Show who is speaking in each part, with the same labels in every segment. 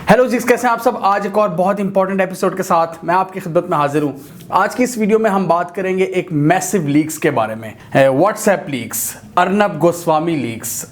Speaker 1: Hello जी, कैसे हैं आप सब। आज एक और बहुत इंपॉर्टेंट एपिसोड के साथ मैं आपकी खिदमत में हाजिर हूं। आज की इस वीडियो में हम बात करेंगे एक मैसिव लीक्स के बारे में। WhatsApp leaks, Arnab Goswami leaks,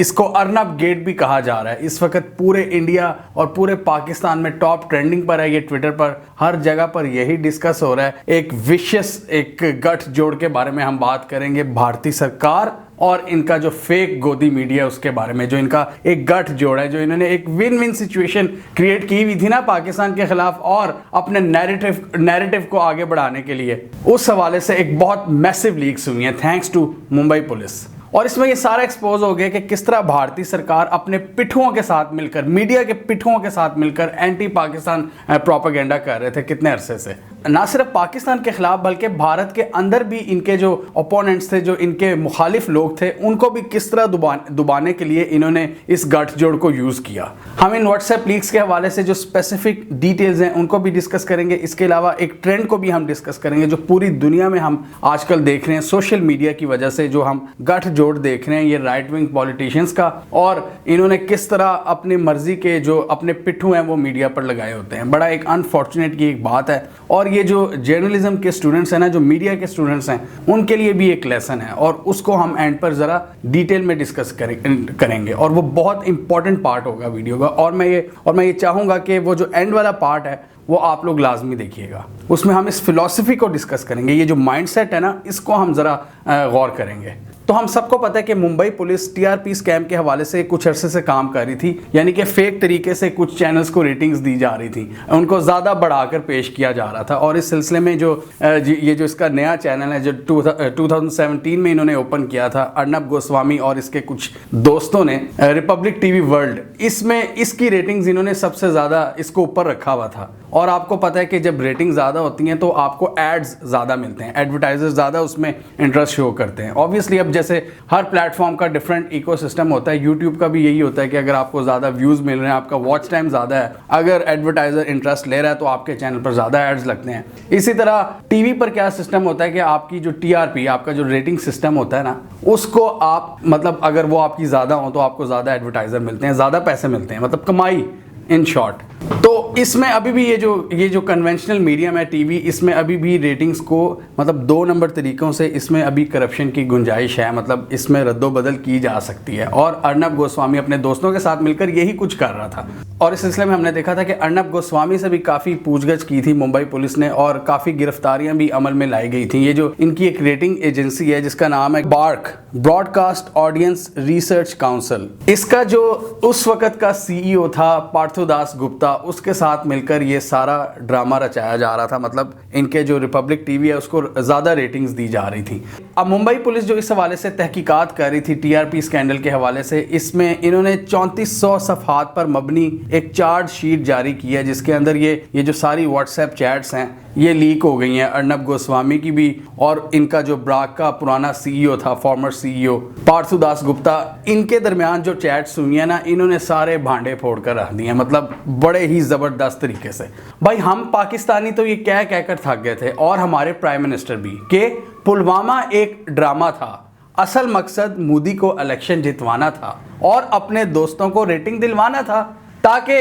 Speaker 1: इसको अर्नब गेट भी कहा जा रहा है। इस वक्त पूरे इंडिया और पूरे पाकिस्तान में टॉप ट्रेंडिंग पर है ये, ट्विटर पर हर जगह पर यही डिस्कस हो रहा है। एक विशियस एक गठजोड़ के बारे में हम बात करेंगे, भारतीय सरकार और इनका जो फेक गोदी मीडिया उसके बारे में, जो इनका एक गठजोड़ है, जो इन्होंने एक विन विन सिचुएशन क्रिएट की हुई थी ना पाकिस्तान के खिलाफ और अपने नैरेटिव को आगे बढ़ाने के लिए। उस हवाले से एक बहुत मैसिव लीक्स हुई हैं थैंक्स टू मुंबई पुलिस। और इसमें ये सारा एक्सपोज हो गया कि किस तरह भारतीय सरकार अपने पिट्ठुओं के साथ मिलकर, मीडिया के पिट्ठुओं के साथ मिलकर एंटी पाकिस्तान प्रोपेगेंडा कर रहे थे कितने अरसे से। ना सिर्फ पाकिस्तान के खिलाफ बल्कि भारत के अंदर भी इनके जो ओपोनेंट्स थे, जो इनके मुखालिफ लोग थे, उनको भी किस तरह दुबाने के लिए इन्होंने इस गठजोड़ को यूज़ किया। हम इन व्हाट्सएप लीक्स के हवाले से जो स्पेसिफिक डिटेल्स हैं उनको भी डिस्कस करेंगे। इसके अलावा एक ट्रेंड को भी हम डिस्कस करेंगे जो पूरी दुनिया में हम आजकल देख रहे हैं सोशल मीडिया की वजह से, जो हम गठजोड़ देख रहे हैं ये राइट विंग पॉलिटिशियंस का, और इन्होंने किस तरह अपनी मर्जी के जो अपने पिट्ठू हैं वो मीडिया पर लगाए होते हैं। बड़ा एक अनफॉर्चुनेट की एक बात है, और ये जो जर्नलिज्म के स्टूडेंट्स हैं ना, जो मीडिया के स्टूडेंट्स हैं, उनके लिए भी एक लेसन है, और उसको हम एंड पर ज़रा डिटेल में डिस्कस करेंगे और वो बहुत इंपॉर्टेंट पार्ट होगा वीडियो का। और मैं ये चाहूँगा कि वो जो एंड वाला पार्ट है वो आप लोग लाजमी देखिएगा। उसमें हम इस फिलॉसफी को डिस्कस करेंगे, ये जो माइंडसेट है ना, इसको हम ज़रा गौर करेंगे। तो हम सबको पता है कि मुंबई पुलिस टीआरपी स्कैम के हवाले से कुछ अरसे से काम कर रही थी, यानी कि फेक तरीके से कुछ चैनल्स को रेटिंग्स दी जा रही थी, उनको ज़्यादा बढ़ाकर पेश किया जा रहा था। और इस सिलसिले में ये जो इसका नया चैनल है जो 2017 में इन्होंने ओपन किया था, अर्नब गोस्वामी और इसके कुछ दोस्तों ने, रिपब्लिक टीवी वर्ल्ड, इसमें इसकी रेटिंग्स इन्होंने सबसे ज़्यादा इसको ऊपर रखा हुआ था। और आपको पता है कि जब रेटिंग ज़्यादा होती हैं तो आपको एड्स ज़्यादा मिलते हैं, एडवर्टाइजर्स ज़्यादा उसमें इंटरेस्ट शो करते हैं। ऑब्वियसली अब जैसे हर प्लेटफॉर्म का डिफरेंट इकोसिस्टम होता है, यूट्यूब का भी यही होता है कि अगर आपको ज़्यादा व्यूज़ मिल रहे हैं, आपका वॉच टाइम ज़्यादा है, अगर एडवर्टाइजर इंटरेस्ट ले रहा है तो आपके चैनल पर ज़्यादा एड्स लगते हैं। इसी तरह टीवी पर क्या सिस्टम होता है कि आपकी जो टीआरपी, आपका जो रेटिंग सिस्टम होता है ना, उसको आप मतलब अगर वो आपकी ज़्यादा हो तो आपको ज़्यादा एडवर्टाइजर मिलते हैं, ज़्यादा पैसे मिलते हैं, मतलब कमाई इन शॉर्ट। तो इसमें अभी भी ये जो कन्वेंशनल मीडिया में टीवी, इसमें अभी भी रेटिंग्स को मतलब 2 नंबर तरीक़ों से इसमें अभी करप्शन की गुंजाइश है, मतलब इसमें रद्दोबदल की जा सकती है। और अर्नब गोस्वामी अपने दोस्तों के साथ मिलकर यही कुछ कर रहा था। और इस सिलसिले में हमने देखा था कि अर्नब गोस्वामी से भी काफ़ी पूछगछ की थी मुंबई पुलिस ने, और काफ़ी गिरफ्तारियां भी अमल में लाई गई थी। ये जो इनकी एक रेटिंग एजेंसी है जिसका नाम है BARC, broadcast audience research council, इसका जो उस वक्त का सीईओ था पार्थोदास गुप्ता, उसके साथ मिलकर ये सारा ड्रामा रचाया जा रहा था। मतलब इनके जो रिपब्लिक टीवी है उसको ज़्यादा रेटिंग्स दी जा रही थी। अब मुंबई पुलिस जो इस हवाले से तहकीकात कर रही थी टीआरपी स्कैंडल के हवाले से, इसमें इन्होंने 3400 सफ़हात पर मबनी एक चार्ज शीट जारी की है, जिसके अंदर ये जो सारी व्हाट्सएप चैट्स हैं ये लीक हो गई हैं, अर्नब गोस्वामी की भी, और इनका जो ब्राक का पुराना सीईओ था, फॉर्मर सीईओ पार्थोदास गुप्ता, इनके दरमियान जो चैट्स हुई हैं ना, इन्होंने सारे भांडे फोड़ कर रख दिए, मतलब बड़े ही ज़बरदस्त तरीके से। भाई हम पाकिस्तानी तो ये कह कर थक गए थे, और हमारे प्राइम मिनिस्टर भी, कि पुलवामा एक ड्रामा था, असल मकसद मोदी को इलेक्शन जितवाना था और अपने दोस्तों को रेटिंग दिलवाना था, ताकि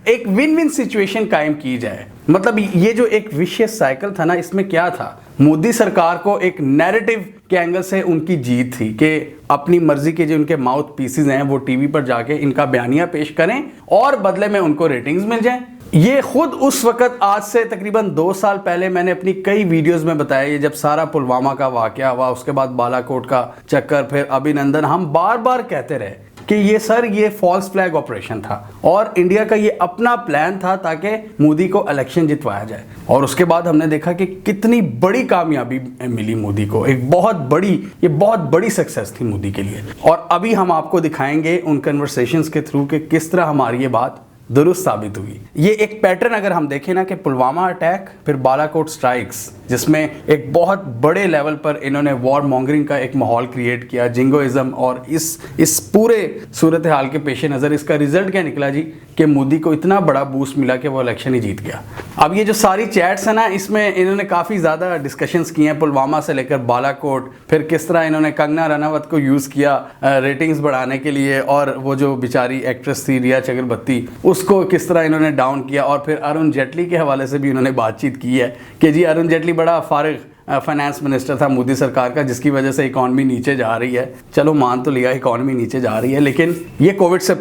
Speaker 1: एक विन विन सिचुएशन कायम की जाए। मतलब ये जो एक विशियस साइकिल था ना, इसमें क्या था, मोदी सरकार को एक नैरेटिव के एंगल से उनकी जीत थी कि अपनी मर्जी के जो उनके माउथ पीसेस हैं वो टीवी पर जाके इनका बयानिया पेश करें और बदले में उनको रेटिंग्स मिल जाएं। ये खुद उस वक्त, आज से तकरीबन 2 साल पहले मैंने अपनी कई वीडियोस में बताया, ये जब सारा पुलवामा का वाकया हुआ, उसके बाद बालाकोट का चक्कर, फिर अभिनंदन, हम बार बार कहते रहे कि ये फॉल्स फ्लैग ऑपरेशन था और इंडिया का ये अपना प्लान था ताकि मोदी को इलेक्शन जितवाया जाए। और उसके बाद हमने देखा कि कितनी बड़ी कामयाबी मिली मोदी को, ये बहुत बड़ी सक्सेस थी मोदी के लिए। और अभी हम आपको दिखाएंगे उन कन्वर्सेशंस के थ्रू कि किस तरह हमारी ये बात दुरुस्त साबित हुई। ये एक पैटर्न अगर हम देखें ना, कि पुलवामा अटैक, फिर बालाकोट स्ट्राइक्स, जिसमें एक बहुत बड़े लेवल पर इन्होंने वॉर मॉन्गरिंग का एक माहौल क्रिएट किया, जिंगोइज्म, और इस पूरे सूरत हाल के पेश नज़र इसका रिजल्ट क्या निकला जी, कि मोदी को इतना बड़ा बूस्ट मिला कि वो इलेक्शन ही जीत गया। अब ये जो सारी चैट्स हैं ना, इसमें इन्होंने काफ़ी ज़्यादा डिस्कशंस किए हैं पुलवामा से लेकर बालाकोट, फिर किस तरह इन्होंने कंगना रनावत को यूज़ किया रेटिंग्स बढ़ाने के लिए, और वो जो बेचारी एक्ट्रेस थी रिया चक्रवर्ती, उसको किस तरह इन्होंने डाउन किया, और फिर अरुण जेटली के हवाले से भी इन्होंने बातचीत की है कि जी अरुण जेटली बड़ा फारिग फाइनेंस मिनिस्टर था मोदी सरकार का, जिसकी वजह से इकॉनमी नीचे जा रही है। चलो मान तो लिया इकॉनमी नीचे जा रही है, लेकिन ये कोविड से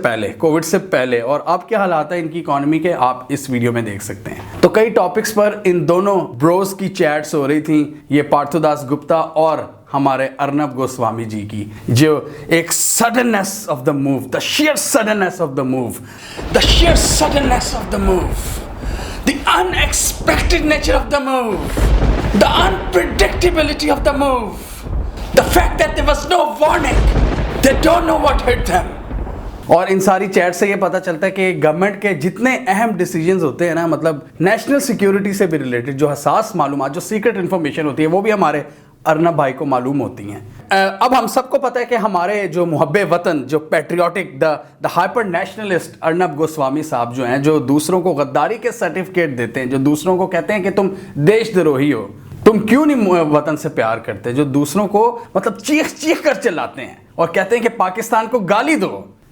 Speaker 1: पहले और अब क्या हालात है इनकी इकॉनमी के, आप इस वीडियो में देख सकते हैं। तो कई टॉपिक्स पर इन दोनों ब्रोस की चैट्स हो रही थी, ये पार्थुदास गुप्ता और हमारे अर्नब गोस्वामी जी की, जो एक suddenness of the move, the sheer suddenness of the move, the sheer suddenness of the move, the unexpected nature of the move, the unpredictability of the move, the fact that there was no warning, they don't know what hit them। और इन सारी chat से ये पता चलता है कि government के जितने अहम डिसीजंस होते हैं ना, मतलब नेशनल सिक्योरिटी से भी रिलेटेड जो हसास मालूमात, जो सीक्रेट इंफॉर्मेशन होती है, वो भी हमारे अर्नब भाई को मालूम होती हैं। अब हम सबको पता है कि हमारे जो मुहब्बे वतन, जो patriotic, the hyper nationalist Arnab Goswami साहब जो हैं, जो दूसरों को गद्दारी के सर्टिफिकेट देते हैं, जो दूसरों को कहते हैं कि तुम देशद्रोही हो, तुम क्यों नहीं वतन से प्यार करते, जो दूसरों को मतलब चीख कर चिल्लाते हैं और कहते हैं कि पाकिस्तान को गाली दो,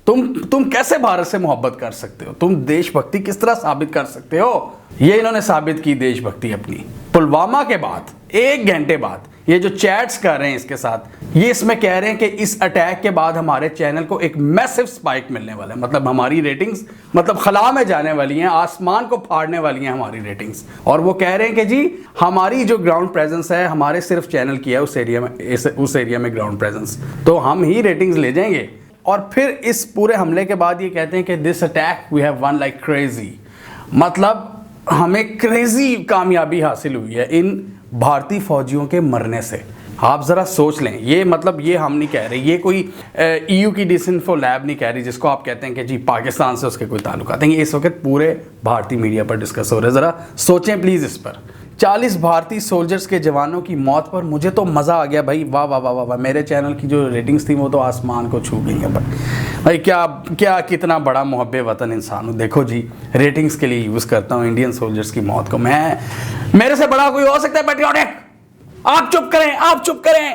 Speaker 1: तुम कैसे भारत से मोहब्बत कर सकते हो, तुम देशभक्ति किस तरह साबित कर सकते हो। ये इन्होंने साबित की देशभक्ति अपनी पुलवामा के बाद, 1 घंटे बाद ये जो चैट्स कर रहे हैं इसके साथ, ये इसमें कह रहे हैं कि इस अटैक के बाद हमारे चैनल को एक मैसिव स्पाइक मिलने वाला है, मतलब हमारी रेटिंग्स मतलब खला में जाने वाली हैं, आसमान को फाड़ने वाली हैं हमारी रेटिंग्स। और वो कह रहे हैं कि जी हमारी जो ग्राउंड प्रेजेंस है, हमारे सिर्फ चैनल की है उस एरिया में ग्राउंड प्रेजेंस, तो हम ही रेटिंग्स ले जाएंगे। और फिर इस पूरे हमले के बाद ये कहते हैं कि this attack we have one like crazy, मतलब हमें क्रेजी कामयाबी हासिल हुई है इन भारतीय फौजियों के मरने से। आप ज़रा सोच लें, ये मतलब ये हम नहीं कह रहे, ये कोई EU की डिसइंफो लैब नहीं कह रही जिसको आप कहते हैं कि जी पाकिस्तान से उसके कोई ताल्लुकात नहीं। इस वक्त पूरे भारतीय मीडिया पर डिस्कस हो रहा है, ज़रा सोचें प्लीज़ इस पर। 40 भारतीय सोल्जर्स के जवानों की मौत पर मुझे तो मज़ा आ गया भाई, वाह वाह वाह वाह वाह। मेरे चैनल की जो रेटिंग्स थी वो तो आसमान को छू गई हैं भाई, क्या कितना बड़ा मुहब्बे वतन इंसान हूँ। देखो जी, रेटिंग्स के लिए यूज़ करता हूँ इंडियन सोल्जर्स की मौत को। मेरे से बड़ा कोई हो सकता है पैट्रियोटिक? आप चुप करें,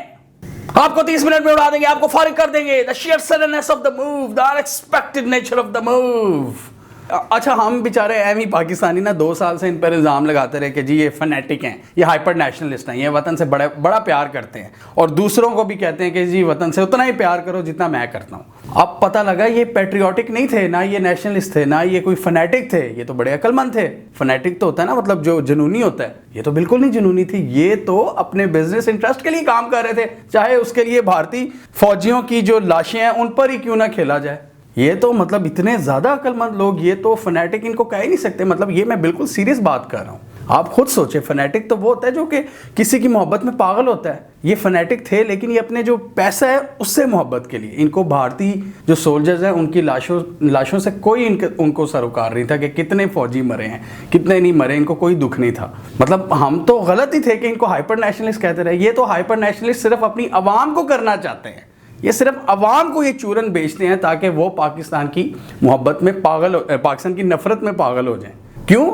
Speaker 1: आपको 30 मिनट में उड़ा देंगे, आपको फारिग कर देंगे। The sheer suddenness of the move, the unexpected nature of the move। अच्छा, हम बेचारे एम ही पाकिस्तानी ना 2 साल से इन पर इल्ज़ाम लगाते रहे कि जी ये फनेटिक हैं, ये हाइपर नेशनलिस्ट हैं, ये वतन से बड़ा प्यार करते हैं, और दूसरों को भी कहते हैं कि जी वतन से उतना ही प्यार करो जितना मैं करता हूँ। अब पता लगा ये पैट्रियोटिक नहीं थे, ना ये नेशनलिस्ट थे, ना ये कोई फनेटिक थे, ये तो बड़े अक्लमंद थे। फनेटिक तो होता है ना, मतलब जो जुनूनी होता है, ये तो बिल्कुल नहीं जुनूनी थी, ये तो अपने बिजनेस इंटरेस्ट के लिए काम कर रहे थे, चाहे उसके लिए भारतीय फौजियों की जो लाशें हैं उन पर ही क्यों ना खेला जाए। ये तो मतलब इतने ज़्यादा अक्लमंद लोग, ये तो फनेटिक इनको कह ही नहीं सकते। मतलब ये मैं बिल्कुल सीरियस बात कर रहा हूँ। आप खुद सोचें, फनेटिक तो वो होता है जो कि किसी की मोहब्बत में पागल होता है। ये फनेटिक थे, लेकिन ये अपने जो पैसा है उससे मोहब्बत के लिए, इनको भारतीय जो सोल्जर्स हैं उनकी लाशों से कोई उनको सरोकार नहीं था कि कितने फौजी मरे हैं, कितने नहीं मरे, इनको कोई दुख नहीं था। मतलब हम तो गलत ही थे कि इनको हाइपर नेशनलिस्ट कहते रहे। ये तो हाइपर नेशनलिस्ट सिर्फ अपनी आवाम को करना चाहते हैं, ये सिर्फ अवाम को ये चूरन बेचते हैं ताकि वो पाकिस्तान की मोहब्बत में पाकिस्तान की नफरत में पागल हो जाएं। क्यों?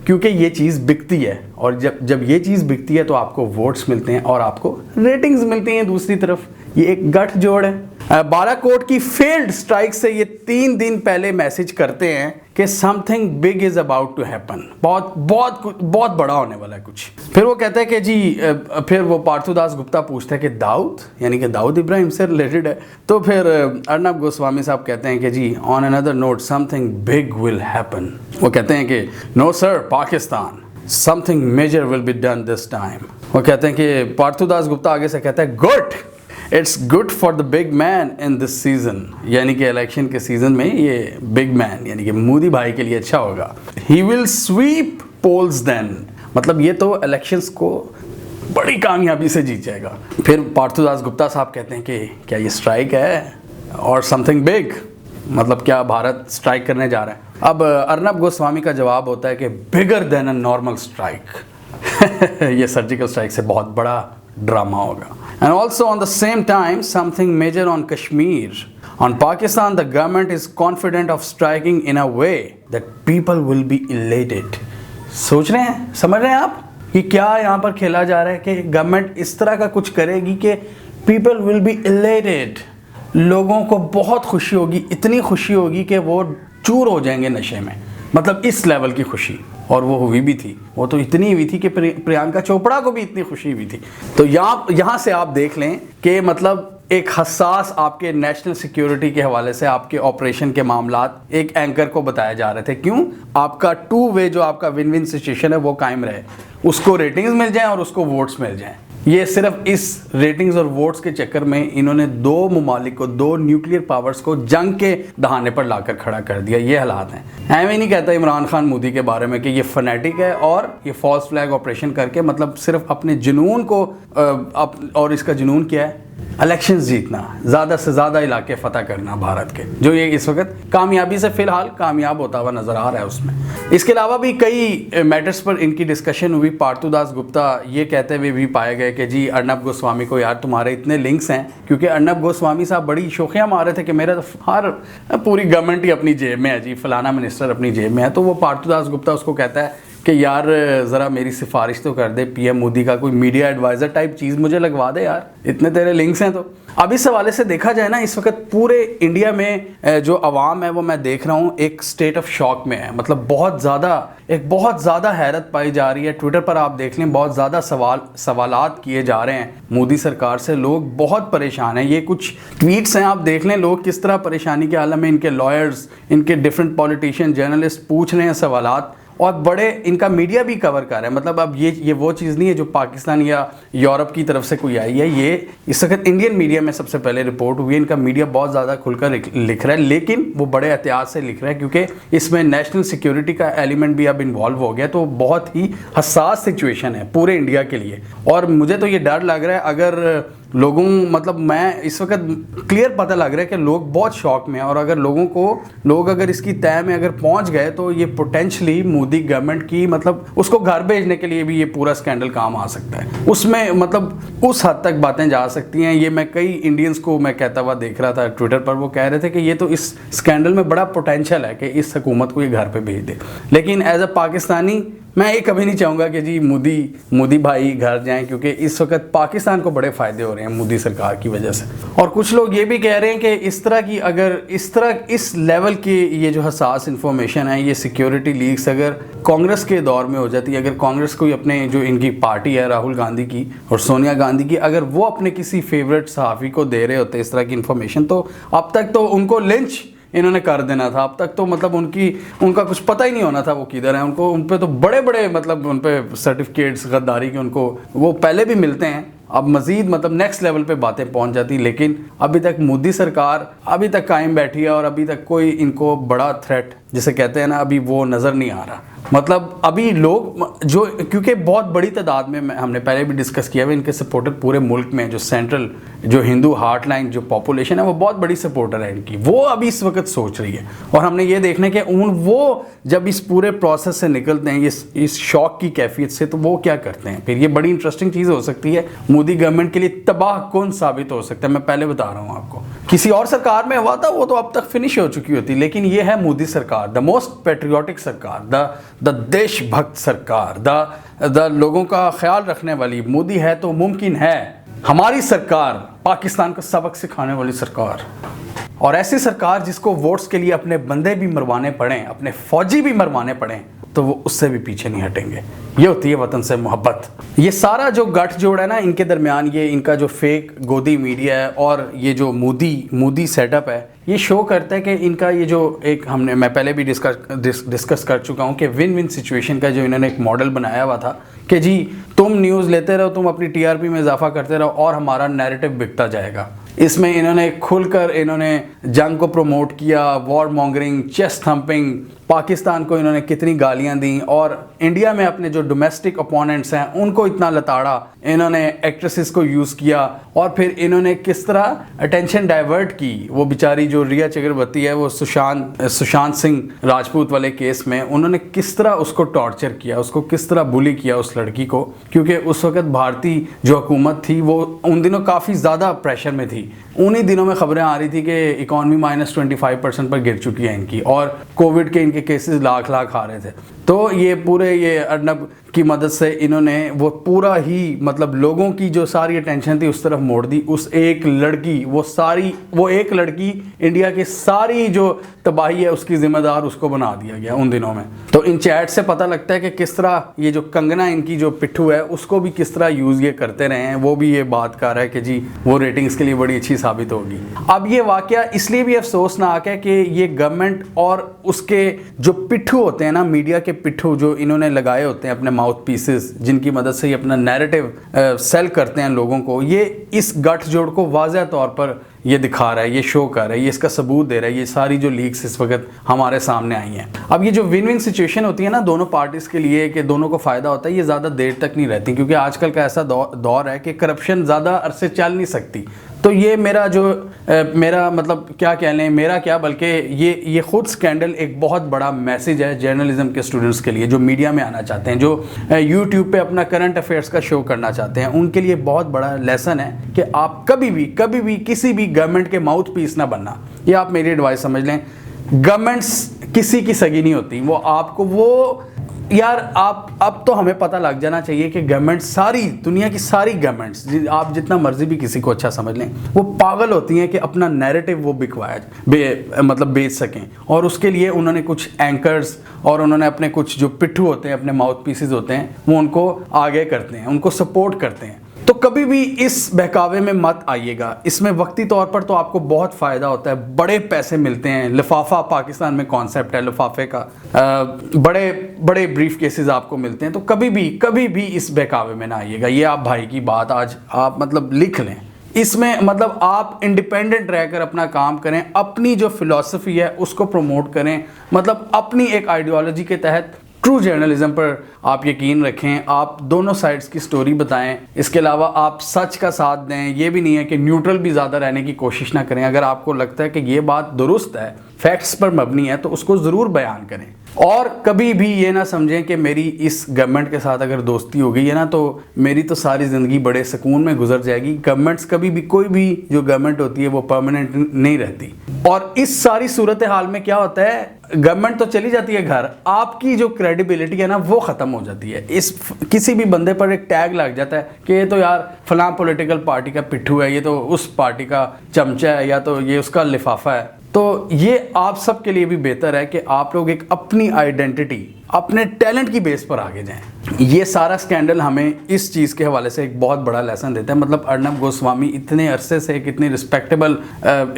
Speaker 1: क्योंकि ये चीज़ बिकती है, और जब ये चीज़ बिकती है तो आपको वोट्स मिलते हैं और आपको रेटिंग्स मिलती हैं। दूसरी तरफ ये एक गठजोड़ है। बालाकोट की फेल्ड स्ट्राइक से ये 3 दिन पहले मैसेज करते हैं कि something big is about to happen, बहुत बड़ा होने वाला है कुछ। फिर वो कहते हैं कि जी, फिर वो पार्थुदास गुप्ता पूछते हैं कि दाऊद, यानी कि दाऊद इब्राहिम से रिलेटेड है। तो फिर अर्नब गोस्वामी साहब कहते हैं कि जी on another note something big will happen. वो कहते हैं कि no sir Pakistan, something major will be done this time. वो कहते हैं कि पार्थुदास गुप्ता आगे से कहता है good, it's good for the big man in this season, यानी कि इलेक्शन के सीजन में ये बिग मैन यानी कि मोदी भाई के लिए अच्छा होगा। He will sweep polls then, मतलब ये तो इलेक्शंस को बड़ी कामयाबी से जीत जाएगा। फिर पार्थुदास गुप्ता साहब कहते हैं कि क्या ये स्ट्राइक है और समथिंग बिग, मतलब क्या भारत स्ट्राइक करने जा रहा है। अब अर्नब गोस्वामी का जवाब होता है कि bigger than a normal strike. ये सर्जिकल स्ट्राइक से बहुत बड़ा ड्रामा होगा। And also on the same time, something major on Kashmir. On Pakistan, the government is confident of striking in a way that people will be elated. सोच रहे हैं, समझ रहे हैं आप कि क्या यहाँ पर खेला जा रहा है कि गवर्नमेंट इस तरह का कुछ करेगी कि people will be elated. लोगों को बहुत खुशी होगी, इतनी खुशी होगी कि वो चूर हो जाएंगे नशे में। मतलब इस लेवल की खुशी, और वो हुई भी थी। वो तो इतनी हुई थी कि प्रियंका चोपड़ा को भी इतनी खुशी हुई थी। तो यहाँ से आप देख लें कि मतलब एक हसास आपके नेशनल सिक्योरिटी के हवाले से आपके ऑपरेशन के मामलात एक एंकर को बताया जा रहे थे। क्यों? आपका टू वे जो आपका विन विन सिचुएशन है वो कायम रहे, उसको रेटिंग्स मिल जाएं और उसको वोट्स मिल जाएं। ये सिर्फ इस रेटिंग्स और वोट्स के चक्कर में इन्होंने दो ममालिक को, दो न्यूक्लियर पावर्स को जंग के दहाने पर लाकर खड़ा कर दिया। ये हालात हैं। मैं नहीं कहता इमरान खान मोदी के बारे में कि ये फनेटिक है और ये फॉल्स फ्लैग ऑपरेशन करके मतलब सिर्फ अपने जुनून को और इसका जुनून क्या है? इलेक्शंस जीतना, ज़्यादा से ज़्यादा इलाके फतह करना भारत के, जो ये इस वक्त कामयाबी से फ़िलहाल कामयाब होता हुआ नज़र आ रहा है उसमें। इसके अलावा भी कई मैटर्स पर इनकी डिस्कशन हुई। पार्थू दास गुप्ता ये कहते हुए भी पाए गए कि जी अर्नब गोस्वामी को, यार तुम्हारे इतने लिंक्स हैं, क्योंकि अर्नब गोस्वामी साहब बड़ी शोखियाँ मार रहे थे कि मेरा तो हर पूरी गवर्नमेंट ही अपनी जेब में है जी, फलाना मिनिस्टर अपनी जेब में है। तो वो पार्थू दास गुप्ता उसको कहता है कि यार ज़रा मेरी सिफारिश तो कर दे, पीएम मोदी का कोई मीडिया एडवाइज़र टाइप चीज़ मुझे लगवा दे यार, इतने तेरे लिंक्स हैं। तो अब इस हवाले से देखा जाए ना, इस वक्त पूरे इंडिया में जो आवाम है वो मैं देख रहा हूँ एक स्टेट ऑफ शॉक में है। मतलब बहुत ज़्यादा हैरत पाई जा रही है। ट्विटर पर आप देख लें, बहुत ज़्यादा सवालात किए जा रहे हैं मोदी सरकार से। लोग बहुत परेशान हैं। ये कुछ ट्वीट्स हैं, आप देख लें लोग किस तरह परेशानी के आलम में, इनके लॉयर्स, इनके डिफरेंट पॉलिटिशियन, जर्नलिस्ट पूछ रहे हैं सवालात, और बड़े इनका मीडिया भी कवर कर रहा है। मतलब अब ये वो चीज़ नहीं है जो पाकिस्तान या यूरोप की तरफ से कोई आई है। ये इस वक्त इंडियन मीडिया में सबसे पहले रिपोर्ट हुई है। इनका मीडिया बहुत ज़्यादा खुलकर लिख रहा है, लेकिन वो बड़े एहतियात से लिख रहा है क्योंकि इसमें नेशनल सिक्योरिटी का एलिमेंट भी अब इन्वॉल्व हो गया। तो बहुत ही हसास सिचुएशन है पूरे इंडिया के लिए। और मुझे तो ये डर लग रहा है, अगर लोगों, मतलब मैं इस वक्त क्लियर पता लग रहा है कि लोग बहुत शॉक में हैं, और अगर लोग अगर इसकी तय में अगर पहुंच गए तो ये पोटेंशली मोदी गवर्नमेंट की, मतलब उसको घर भेजने के लिए भी ये पूरा स्कैंडल काम आ सकता है। उसमें मतलब उस हद तक बातें जा सकती हैं। ये मैं कई इंडियंस को मैं कहता हुआ देख रहा था ट्विटर पर, वो कह रहे थे कि ये तो इस स्कैंडल में बड़ा पोटेंशियल है कि इस हुकूमत को ये घर पर भेज दे। लेकिन एज अ पाकिस्तानी मैं ये कभी नहीं चाहूँगा कि जी मोदी भाई घर जाएं, क्योंकि इस वक्त पाकिस्तान को बड़े फ़ायदे हो रहे हैं मोदी सरकार की वजह से। और कुछ लोग ये भी कह रहे हैं कि इस लेवल की ये जो हसास इन्फॉर्मेशन है, ये सिक्योरिटी लीक्स अगर कांग्रेस के दौर में हो जाती, अगर कांग्रेस कोई अपने जो इनकी पार्टी है राहुल गांधी की और सोनिया गांधी की, अगर वो अपने किसी फेवरेट सहाफ़ी को दे रहे होते इस तरह की इन्फॉर्मेशन, तो अब तक तो उनको लिंच इन्होंने कर देना था। अब तक तो मतलब उनका कुछ पता ही नहीं होना था वो किधर है। उन पे तो बड़े मतलब उन पे सर्टिफिकेट्स गद्दारी के उनको वो पहले भी मिलते हैं। अब मजीद मतलब नेक्स्ट लेवल पे बातें पहुंच जाती, लेकिन अभी तक मोदी सरकार अभी तक कायम बैठी है और अभी तक कोई इनको बड़ा थ्रेट जिसे कहते हैं ना, अभी वो नज़र नहीं आ रहा। मतलब अभी लोग जो, क्योंकि बहुत बड़ी तादाद में हमने पहले भी डिस्कस किया हुआ, इनके सपोर्टर पूरे मुल्क में, जो सेंट्रल जो हिंदू हार्टलाइन जो पॉपुलेशन है वो बहुत बड़ी सपोर्टर है इनकी, वो अभी इस वक्त सोच रही है। और हमने ये देखना कि वो जब इस पूरे प्रोसेस से निकलते हैं इस शॉक की कैफियत से, तो वो क्या करते हैं फिर। ये बड़ी इंटरेस्टिंग चीज़ हो सकती है, मोदी गवर्नमेंट के लिए तबाह कौन साबित हो सकता है। मैं पहले बता रहा हूँ आपको, किसी और सरकार में हुआ था वो तो अब तक फिनिश हो चुकी होती, लेकिन ये है मोदी सरकार, द मोस्ट पेट्रियोटिक सरकार, द देशभक्त सरकार, द लोगों का ख्याल रखने वाली। मोदी है तो मुमकिन है हमारी सरकार, पाकिस्तान को सबक सिखाने वाली सरकार, और ऐसी सरकार जिसको वोट्स के लिए अपने बंदे भी मरवाने पड़े, अपने फौजी भी मरवाने पड़े, तो वो उससे भी पीछे नहीं हटेंगे। ये होती है वतन से मोहब्बत। ये सारा जो गठजोड़ है ना इनके दरमियान, ये इनका जो फेक गोदी मीडिया है और ये जो मोदी सेटअप है, ये शो करता है कि इनका ये जो एक मैं पहले भी डिस्कस कर चुका हूँ कि विन विन सिचुएशन का जो इन्होंने एक मॉडल बनाया हुआ था कि जी तुम न्यूज़ लेते रहो, तुम अपनी टीआरपी में इजाफा करते रहो और हमारा नैरेटिव बिकता जाएगा। इसमें इन्होंने खुलकर जंग को प्रमोट किया, war mongering, chest thumping, Pakistan को इन्होंने कितनी गालियां दी, और इंडिया में अपने जो डोमेस्टिक ओपोनेंट्स हैं उनको इतना लताड़ा, इन्होंने एक्ट्रेसेस को यूज़ किया, और फिर इन्होंने किस तरह अटेंशन डाइवर्ट की। वो बेचारी जो रिया चक्रवर्ती है, वो सुशांत सिंह राजपूत वाले केस में उन्होंने किस तरह उसको टॉर्चर किया, उसको किस तरह बुली किया उस लड़की को, क्योंकि उस वक्त भारतीय जो हुकूमत थी वो उन दिनों काफ़ी ज़्यादा प्रेशर में थी थी, उन्हीं दिनों में खबरें आ रही थी कि इकॉनमी -25% पर गिर चुकी है इनकी, और कोविड के इनके केसेस लाख आ रहे थे। तो ये पूरे ये अर्नब की मदद से इन्होंने वो पूरा ही मतलब लोगों की जो सारी अटेंशन थी उस तरफ मोड़ दी। उस एक लड़की वो एक लड़की इंडिया की सारी जो तबाही है उसकी जिम्मेदार उसको बना दिया गया उन दिनों में। तो इन चैट से पता लगता है कि किस तरह ये जो कंगना इनकी जो पिट्ठू है उसको भी किस तरह यूज़ ये करते रहे हैं। वो भी ये बात कर रहा है कि जी वो रेटिंग्स के लिए बड़ी अच्छी साबित होगी। अब ये वाकया इसलिए भी अफसोसनाक है कि ये गवर्नमेंट और उसके जो पिट्ठू होते हैं ना, मीडिया के पिट्ठू जो इन्होंने लगाए होते हैं अपने माउथ पीसेस, जिनकी मदद से ये अपना नैरेटिव सेल करते हैं लोगों को, ये इस गठजोड़ को वाज़ह तौर पर ये दिखा रहा है, ये शो कर रहा है, ये इसका सबूत दे रहा है। ये सारी जो लीक्स इस वक्त हमारे सामने आई हैं। अब ये जो विन विन सिचुएशन होती है ना दोनों पार्टीज़ के लिए कि दोनों को फ़ायदा होता है, ये ज़्यादा देर तक नहीं रहती, क्योंकि आजकल का ऐसा दौर है कि करप्शन ज़्यादा अरसे चल नहीं सकती। तो ये मेरा मतलब क्या कह लें, मेरा क्या बल्कि ये खुद स्कैंडल एक बहुत बड़ा मैसेज है जर्नलिज्म के स्टूडेंट्स के लिए, जो मीडिया में आना चाहते हैं, जो यूट्यूब पे अपना करंट अफेयर्स का शो करना चाहते हैं। उनके लिए बहुत बड़ा लेसन है कि आप कभी भी किसी भी गवर्नमेंट के माउथ पीस ना बनना। ये आप मेरी एडवाइस समझ लें। गवर्नमेंट्स किसी की सगी नहीं होती। वो आपको यार आप अब तो हमें पता लग जाना चाहिए कि गवर्नमेंट, सारी दुनिया की सारी गवर्नमेंट्स, आप जितना मर्जी भी किसी को अच्छा समझ लें, वो पागल होती हैं कि अपना नैरेटिव वो मतलब बेच सकें। और उसके लिए उन्होंने कुछ एंकर्स और उन्होंने अपने कुछ जो पिट्ठू होते हैं, अपने माउथ पीसेस होते हैं, वो उनको आगे करते हैं, उनको सपोर्ट करते हैं। तो कभी भी इस बहकावे में मत आइएगा। इसमें वक्ती तौर पर तो आपको बहुत फ़ायदा होता है, बड़े पैसे मिलते हैं। लिफाफा पाकिस्तान में कॉन्सेप्ट है लिफाफे का, बड़े ब्रीफ केसेस आपको मिलते हैं। तो कभी भी इस बहकावे में ना आइएगा। ये आप भाई की बात आज आप मतलब लिख लें। इसमें मतलब आप इंडिपेंडेंट रहकर अपना काम करें, अपनी जो फिलॉसफी है उसको प्रमोट करें, मतलब अपनी एक आइडियोलॉजी के तहत ट्रू जर्नलिज्म पर आप यकीन रखें। आप दोनों साइड्स की स्टोरी बताएं। इसके अलावा आप सच का साथ दें। ये भी नहीं है कि न्यूट्रल भी ज़्यादा रहने की कोशिश ना करें। अगर आपको लगता है कि ये बात दुरुस्त है, फैक्ट्स पर मबनी है, तो उसको ज़रूर बयान करें। और कभी भी ये ना समझें कि मेरी इस गवर्नमेंट के साथ अगर दोस्ती हो गई है ना तो मेरी तो सारी ज़िंदगी बड़े सुकून में गुजर जाएगी। गवर्नमेंट्स कभी भी, कोई भी जो गवर्नमेंट होती है वो परमानेंट नहीं रहती। और इस सारी सूरत हाल में क्या होता है, गवर्नमेंट तो चली जाती है घर, आपकी जो क्रेडिबिलिटी है ना वो ख़त्म हो जाती है। किसी भी बंदे पर एक टैग लग जाता है कि ये तो यार फलां पॉलिटिकल पार्टी का पिट्ठू है, ये तो उस पार्टी का चमचा है, या तो ये उसका लिफाफा है। तो ये आप सब के लिए भी बेहतर है कि आप लोग एक अपनी आइडेंटिटी, अपने टैलेंट की बेस पर आगे जाएं। ये सारा स्कैंडल हमें इस चीज़ के हवाले से एक बहुत बड़ा लेसन देता है। मतलब अर्नब गोस्वामी इतने अरसे से कितनी रिस्पेक्टेबल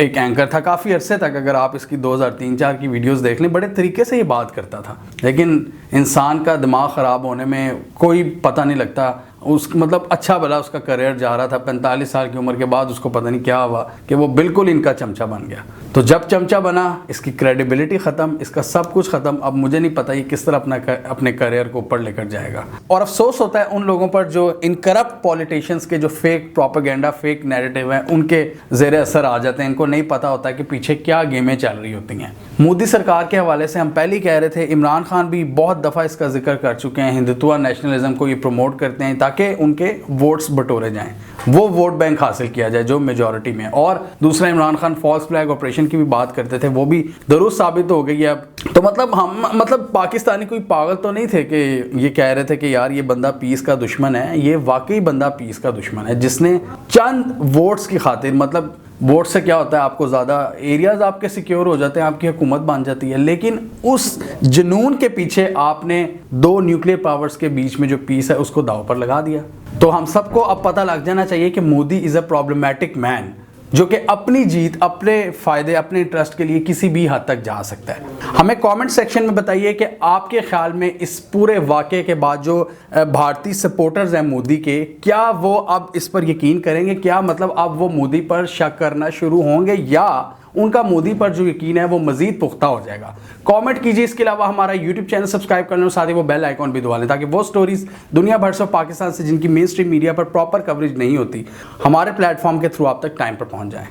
Speaker 1: एक एंकर था, काफ़ी अरसे तक अगर आप इसकी 2003-4 की वीडियोस देख लें, बड़े तरीके से ये बात करता था। लेकिन इंसान का दिमाग ख़राब होने में कोई पता नहीं लगता। मतलब अच्छा भला उसका करियर जा रहा था, 45 साल की उम्र के बाद उसको पता नहीं क्या हुआ कि वो बिल्कुल इनका चमचा बन गया। तो जब चमचा बना, इसकी क्रेडिबिलिटी ख़त्म, इसका सब कुछ ख़त्म। अब मुझे नहीं पता ये किस तरह अपने करियर को ऊपर लेकर जाएगा। और अफसोस होता है उन लोगों पर जो इन करप्ट पॉलिटिशियंस के जो फेक प्रोपेगेंडा, फेक नैरेटिव हैं, उनके ज़ेर असर आ जाते हैं। इनको नहीं पता होता कि पीछे क्या गेमें चल रही होती हैं। मोदी सरकार के हवाले से हम पहले ही कह रहे थे, इमरान खान भी बहुत दफ़ा इसका जिक्र कर चुके हैं। हिंदुत्व नेशनलिज्म को ये प्रमोट करते हैं ताकि उनके वोट्स बटोरे जाएं, वो वोट बैंक हासिल किया जाए जो मेजॉरिटी में। और दूसरा, Imran Khan false flag operation की भी बात करते थे, वो भी दुरुस्त साबित हो गई है अब। तो मतलब पाकिस्तानी कोई पागल तो नहीं थे कि ये कह रहे थे कि यार ये बंदा पीस का दुश्मन है। ये वाकई बंदा पीस का दुश्मन है, जिसने चंद वोट्स की खातिर, मतलब वोट से क्या होता है, आपको ज़्यादा एरियाज आपके सिक्योर हो जाते हैं, आपकी हुकूमत बन जाती है। लेकिन उस जुनून के पीछे आपने दो न्यूक्लियर पावर्स के बीच में जो पीस है उसको दांव पर लगा दिया। तो हम सबको अब पता लग जाना चाहिए कि Modi is a problematic man, जो कि अपनी जीत, अपने फ़ायदे, अपने इंटरेस्ट के लिए किसी भी हद तक जा सकता है। हमें कमेंट सेक्शन में बताइए कि आपके ख्याल में इस पूरे वाक़े के बाद जो भारतीय सपोर्टर्स हैं मोदी के, क्या वो अब इस पर यकीन करेंगे? क्या मतलब अब वो मोदी पर शक करना शुरू होंगे, या उनका मोदी पर जो यकीन है वो मज़ीद पुख्ता हो जाएगा? कमेंट कीजिए। इसके अलावा हमारा यूट्यूब चैनल सब्सक्राइब कर लें और साथ ही वो बेल आइकॉन भी दबा लें, ताकि वो स्टोरीज़ दुनिया भर से पाकिस्तान से जिनकी मेन स्ट्रीम मीडिया पर प्रॉपर कवरेज नहीं होती, हमारे प्लेटफॉर्म के थ्रू आप तक टाइम पर पहुंच जाएं।